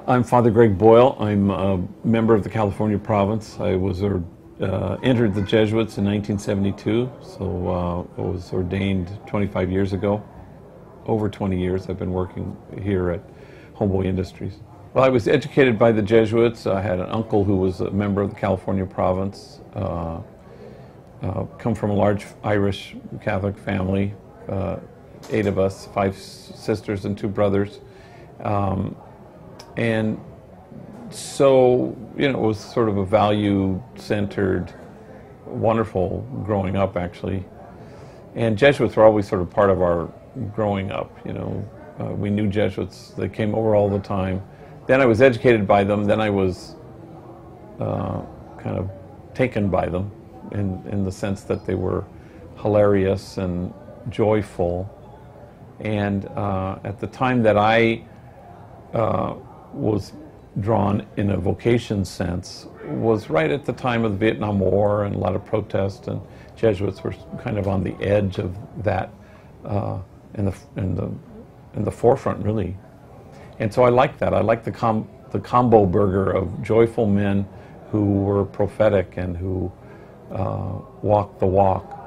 I'm Father Greg Boyle. I'm a member of the California province. I was entered the Jesuits in 1972, so I was ordained 25 years ago. Over 20 years I've been working here at Homeboy Industries. Well, I was educated by the Jesuits. I had an uncle who was a member of the California province, come from a large Irish Catholic family, 8 of us, 5 sisters and 2 brothers. And so, it was sort of a value-centered, wonderful growing up, actually. And Jesuits were always sort of part of our growing up, we knew Jesuits. They came over all the time. Then I was educated by them. Then I was kind of taken by them in the sense that they were hilarious and joyful. And at the time that I was drawn in a vocation sense was right at the time of the Vietnam War and a lot of protest, and Jesuits were kind of on the edge of that, in the forefront, really. And so I liked that. I liked the combo burger of joyful men who were prophetic and who walked the walk.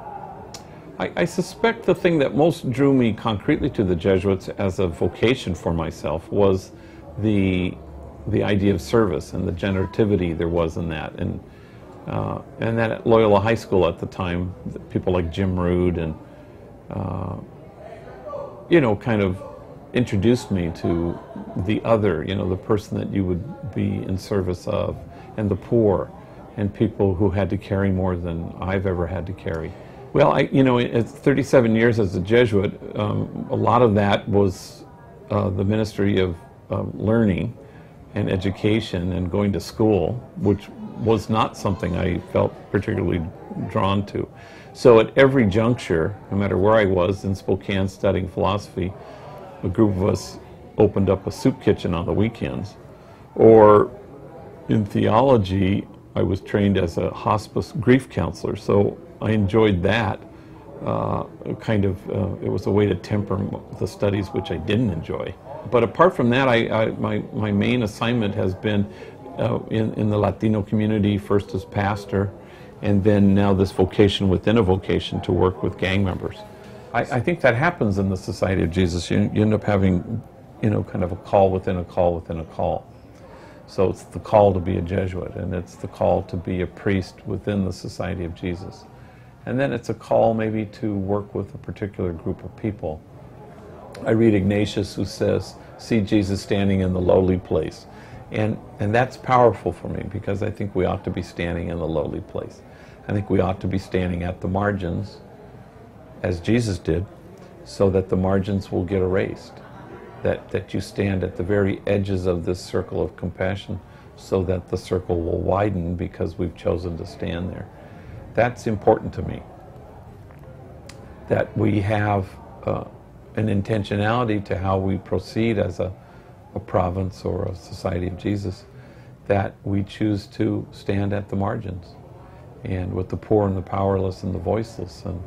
I suspect the thing that most drew me concretely to the Jesuits as a vocation for myself was the idea of service and the generativity there was in that. And then at Loyola High School at the time, people like Jim Rood and, kind of introduced me to the other, the person that you would be in service of, and the poor, and people who had to carry more than I've ever had to carry. Well, at 37 years as a Jesuit, a lot of that was the ministry of learning and education and going to school, which was not something I felt particularly drawn to. So at every juncture, no matter where I was in Spokane studying philosophy, a group of us opened up a soup kitchen on the weekends. Or in theology, I was trained as a hospice grief counselor, so I enjoyed that. It was a way to temper the studies which I didn't enjoy. But apart from that, my main assignment has been in the Latino community, first as pastor, and then now this vocation within a vocation to work with gang members. I think that happens in the Society of Jesus. You end up having, kind of a call within a call within a call. So it's the call to be a Jesuit, and it's the call to be a priest within the Society of Jesus. And then it's a call maybe to work with a particular group of people. I read Ignatius, who says, see Jesus standing in the lowly place. And that's powerful for me, because I think we ought to be standing in the lowly place. I think we ought to be standing at the margins, as Jesus did, so that the margins will get erased. That you stand at the very edges of this circle of compassion, so that the circle will widen because we've chosen to stand there. That's important to me. That we have an intentionality to how we proceed as a province or a Society of Jesus, that we choose to stand at the margins, and with the poor and the powerless and the voiceless, and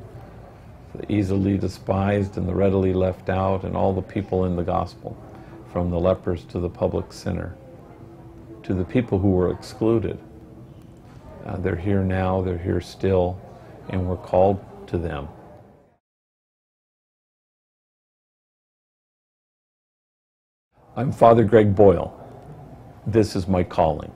the easily despised and the readily left out, and all the people in the gospel, from the lepers to the public sinner, to the people who were excluded. They're here now, they're here still, and we're called to them. I'm Father Greg Boyle. This is my calling.